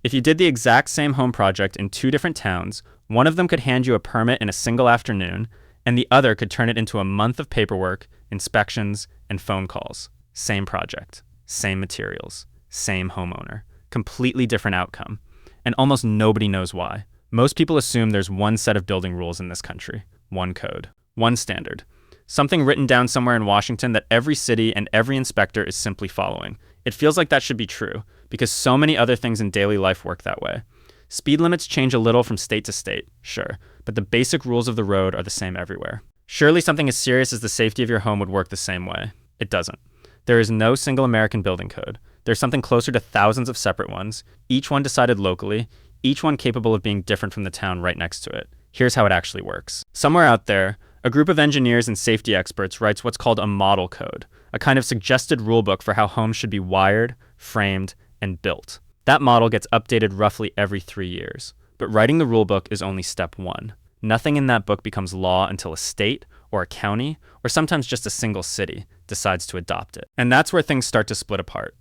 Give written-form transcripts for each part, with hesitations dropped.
If you did the exact same home project in two different towns, one of them could hand you a permit in a single afternoon, and the other could turn it into a month of paperwork, inspections, and phone calls. Same project, same materials, same homeowner. Completely different outcome. And almost nobody knows why. Most people assume there's one set of building rules in this country, one code, one standard. Something written down somewhere in Washington that every city and every inspector is simply following. It feels like that should be true, because so many other things in daily life work that way. Speed limits change a little from state to state, sure, but the basic rules of the road are the same everywhere. Surely something as serious as the safety of your home would work the same way. It doesn't. There is no single American building code. There's something closer to thousands of separate ones, each one decided locally, each one capable of being different from the town right next to it. Here's how it actually works. Somewhere out there, a group of engineers and safety experts writes what's called a model code, a kind of suggested rulebook for how homes should be wired, framed, and built. That model gets updated roughly every 3 years. But writing the rulebook is only step one. Nothing in that book becomes law until a state, or a county, or sometimes just a single city decides to adopt it. And that's where things start to split apart.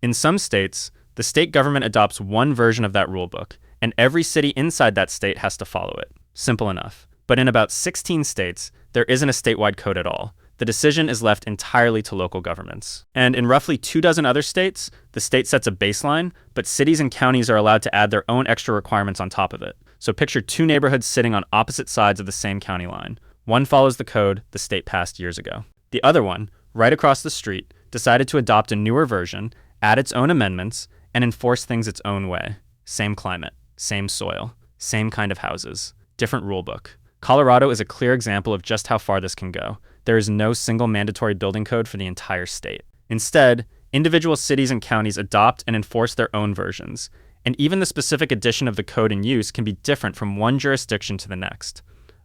In some states, the state government adopts one version of that rulebook, and every city inside that state has to follow it. Simple enough. But in about 16 states, there isn't a statewide code at all. The decision is left entirely to local governments. And in roughly 24 other states, the state sets a baseline, but cities and counties are allowed to add their own extra requirements on top of it. So picture two neighborhoods sitting on opposite sides of the same county line. One follows the code the state passed years ago. The other one, right across the street, decided to adopt a newer version, add its own amendments, and enforce things its own way. Same climate, same soil, same kind of houses, different rulebook. Colorado is a clear example of just how far this can go. There is no single mandatory building code for the entire state. Instead, individual cities and counties adopt and enforce their own versions, and even the specific edition of the code in use can be different from one jurisdiction to the next.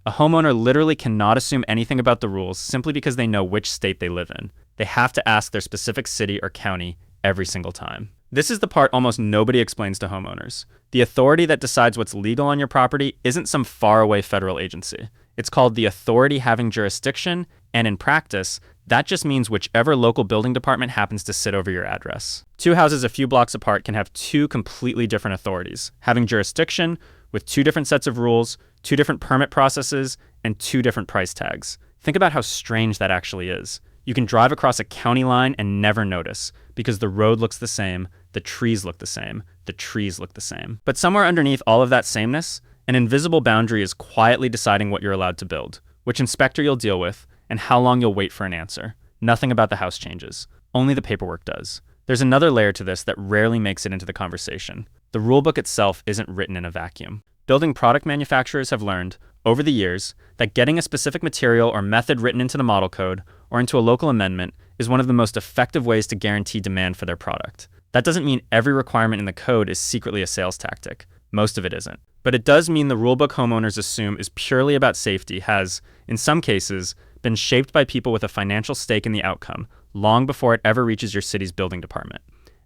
A homeowner literally cannot assume anything about the rules simply because they know which state they live in. They have to ask their specific city or county every single time. This is the part almost nobody explains to homeowners. The authority that decides what's legal on your property isn't some faraway federal agency. It's called the authority having jurisdiction, and in practice, that just means whichever local building department happens to sit over your address. Two houses a few blocks apart can have two completely different authorities, having jurisdiction with two different sets of rules, two different permit processes, and two different price tags. Think about how strange that actually is. You can drive across a county line and never notice, because the road looks the same, the trees look the same, the trees look the same. But somewhere underneath all of that sameness, an invisible boundary is quietly deciding what you're allowed to build, which inspector you'll deal with, and how long you'll wait for an answer. Nothing about the house changes. Only the paperwork does. There's another layer to this that rarely makes it into the conversation. The rulebook itself isn't written in a vacuum. Building product manufacturers have learned, over the years, that getting a specific material or method written into the model code or into a local amendment is one of the most effective ways to guarantee demand for their product. That doesn't mean every requirement in the code is secretly a sales tactic. Most of it isn't. But it does mean the rulebook homeowners assume is purely about safety has, in some cases, been shaped by people with a financial stake in the outcome long before it ever reaches your city's building department.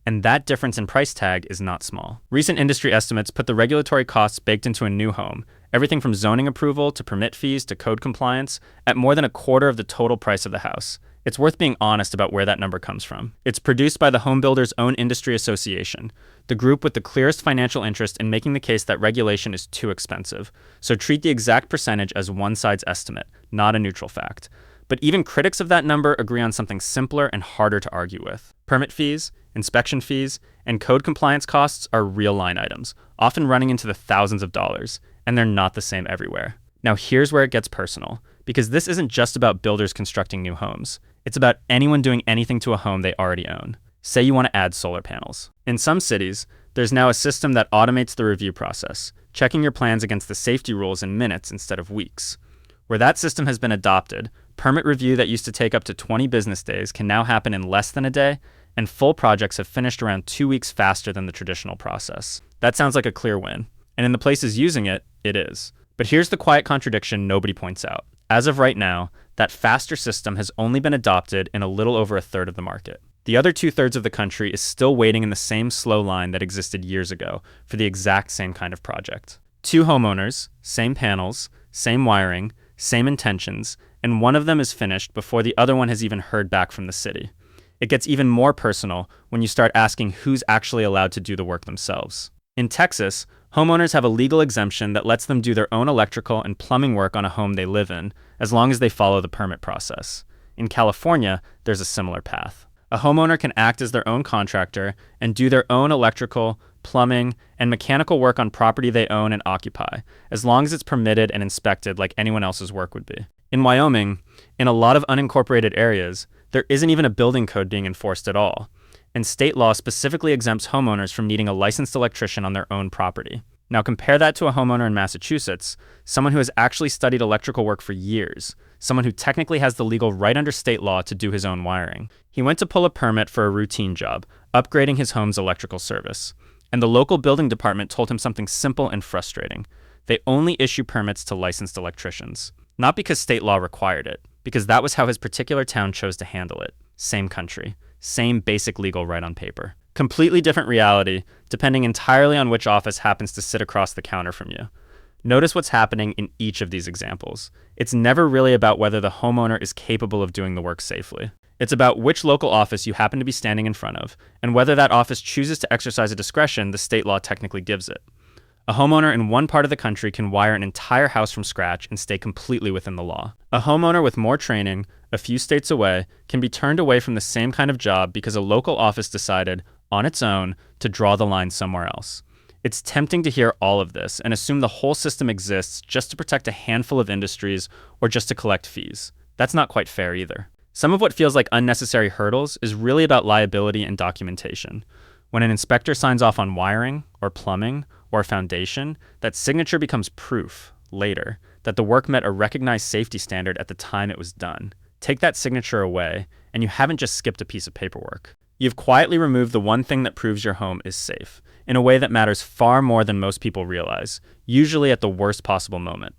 And that difference in price tag is not small. Recent industry estimates put the regulatory costs baked into a new home, everything from zoning approval to permit fees to code compliance, at more than a quarter of the total price of the house. It's worth being honest about where that number comes from. It's produced by the home builders' own industry association, the group with the clearest financial interest in making the case that regulation is too expensive. So treat the exact percentage as one side's estimate, not a neutral fact. But even critics of that number agree on something simpler and harder to argue with. Permit fees, inspection fees, and code compliance costs are real line items, often running into the thousands of dollars, and they're not the same everywhere. Now here's where it gets personal, because this isn't just about builders constructing new homes. It's about anyone doing anything to a home they already own. Say you want to add solar panels. In some cities, there's now a system that automates the review process, checking your plans against the safety rules in minutes instead of weeks. Where that system has been adopted, permit review that used to take up to 20 business days can now happen in less than a day, and full projects have finished around 2 weeks faster than the traditional process. That sounds like a clear win, and in the places using it, it is. But here's the quiet contradiction nobody points out. As of right now, that faster system has only been adopted in a little over a third of the market. The other 2/3 of the country is still waiting in the same slow line that existed years ago for the exact same kind of project. Two homeowners, same panels, same wiring, same intentions, and one of them is finished before the other one has even heard back from the city. It gets even more personal when you start asking who's actually allowed to do the work themselves. In Texas, homeowners have a legal exemption that lets them do their own electrical and plumbing work on a home they live in, as long as they follow the permit process. In California, there's a similar path. A homeowner can act as their own contractor and do their own electrical, plumbing, and mechanical work on property they own and occupy, as long as it's permitted and inspected like anyone else's work would be. In Wyoming, in a lot of unincorporated areas, there isn't even a building code being enforced at all, and state law specifically exempts homeowners from needing a licensed electrician on their own property. Now compare that to a homeowner in Massachusetts, someone who has actually studied electrical work for years, someone who technically has the legal right under state law to do his own wiring. He went to pull a permit for a routine job, upgrading his home's electrical service. And the local building department told him something simple and frustrating. They only issue permits to licensed electricians. Not because state law required it, because that was how his particular town chose to handle it. Same country, same basic legal right on paper. Completely different reality, depending entirely on which office happens to sit across the counter from you. Notice what's happening in each of these examples. It's never really about whether the homeowner is capable of doing the work safely. It's about which local office you happen to be standing in front of, and whether that office chooses to exercise a discretion the state law technically gives it. A homeowner in one part of the country can wire an entire house from scratch and stay completely within the law. A homeowner with more training, a few states away, can be turned away from the same kind of job because a local office decided, on its own, to draw the line somewhere else. It's tempting to hear all of this and assume the whole system exists just to protect a handful of industries or just to collect fees. That's not quite fair either. Some of what feels like unnecessary hurdles is really about liability and documentation. When an inspector signs off on wiring, or plumbing, or a foundation, that signature becomes proof, later, that the work met a recognized safety standard at the time it was done. Take that signature away, and you haven't just skipped a piece of paperwork. You've quietly removed the one thing that proves your home is safe, in a way that matters far more than most people realize, usually at the worst possible moment.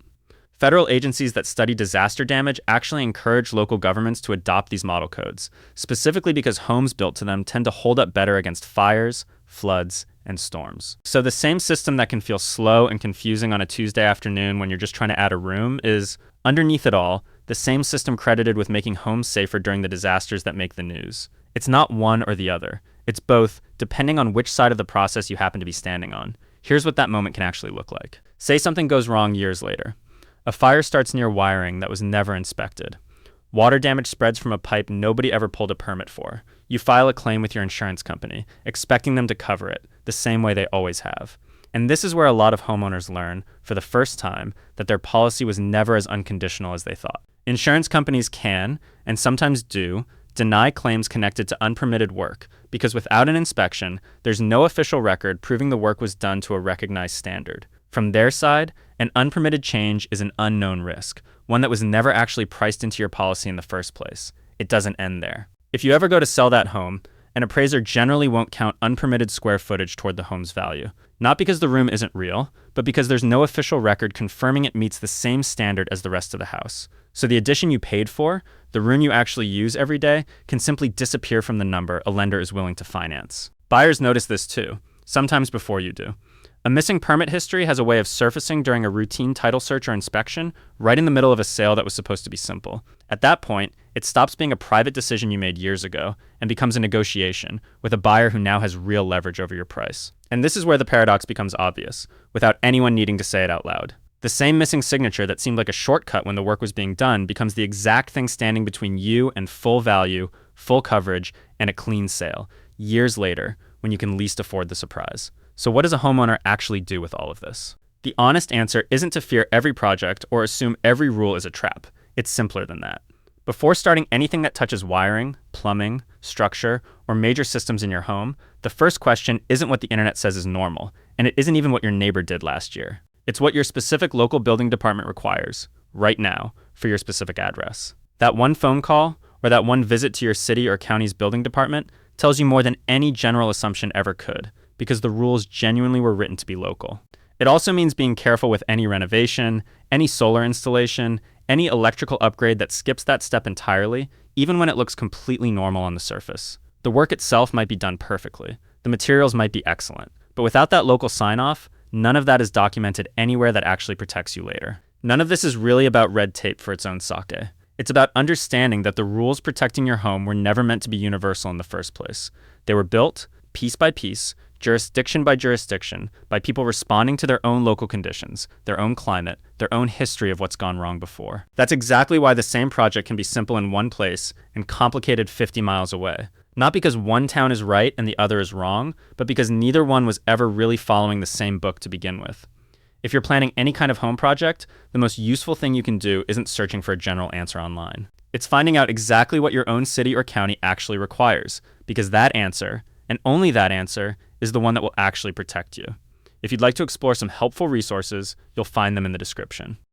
Federal agencies that study disaster damage actually encourage local governments to adopt these model codes, specifically because homes built to them tend to hold up better against fires, floods, and storms. So the same system that can feel slow and confusing on a Tuesday afternoon when you're just trying to add a room is, underneath it all, the same system credited with making homes safer during the disasters that make the news. It's not one or the other. It's both, depending on which side of the process you happen to be standing on. Here's what that moment can actually look like. Say something goes wrong years later. A fire starts near wiring that was never inspected. Water damage spreads from a pipe nobody ever pulled a permit for. You file a claim with your insurance company, expecting them to cover it, the same way they always have. And this is where a lot of homeowners learn, for the first time, that their policy was never as unconditional as they thought. Insurance companies can, and sometimes do, deny claims connected to unpermitted work, because without an inspection, there's no official record proving the work was done to a recognized standard. From their side, an unpermitted change is an unknown risk, one that was never actually priced into your policy in the first place. It doesn't end there. If you ever go to sell that home, an appraiser generally won't count unpermitted square footage toward the home's value. Not because the room isn't real, but because there's no official record confirming it meets the same standard as the rest of the house. So the addition you paid for, the room you actually use every day, can simply disappear from the number a lender is willing to finance. Buyers notice this too, sometimes before you do. A missing permit history has a way of surfacing during a routine title search or inspection, right in the middle of a sale that was supposed to be simple. At that point, it stops being a private decision you made years ago and becomes a negotiation with a buyer who now has real leverage over your price. And this is where the paradox becomes obvious, without anyone needing to say it out loud. The same missing signature that seemed like a shortcut when the work was being done becomes the exact thing standing between you and full value, full coverage, and a clean sale, years later, when you can least afford the surprise. So what does a homeowner actually do with all of this? The honest answer isn't to fear every project or assume every rule is a trap. It's simpler than that. Before starting anything that touches wiring, plumbing, structure, or major systems in your home, the first question isn't what the internet says is normal, and it isn't even what your neighbor did last year. It's what your specific local building department requires, right now, for your specific address. That one phone call, or that one visit to your city or county's building department, tells you more than any general assumption ever could, because the rules genuinely were written to be local. It also means being careful with any renovation, any solar installation, any electrical upgrade that skips that step entirely, even when it looks completely normal on the surface. The work itself might be done perfectly. The materials might be excellent. But without that local sign-off, none of that is documented anywhere that actually protects you later. None of this is really about red tape for its own sake. It's about understanding that the rules protecting your home were never meant to be universal in the first place. They were built, piece by piece, jurisdiction by jurisdiction, by people responding to their own local conditions, their own climate, their own history of what's gone wrong before. That's exactly why the same project can be simple in one place and complicated 50 miles away. Not because one town is right and the other is wrong, but because neither one was ever really following the same book to begin with. If you're planning any kind of home project, the most useful thing you can do isn't searching for a general answer online. It's finding out exactly what your own city or county actually requires, because that answer, and only that answer, is the one that will actually protect you. If you'd like to explore some helpful resources, you'll find them in the description.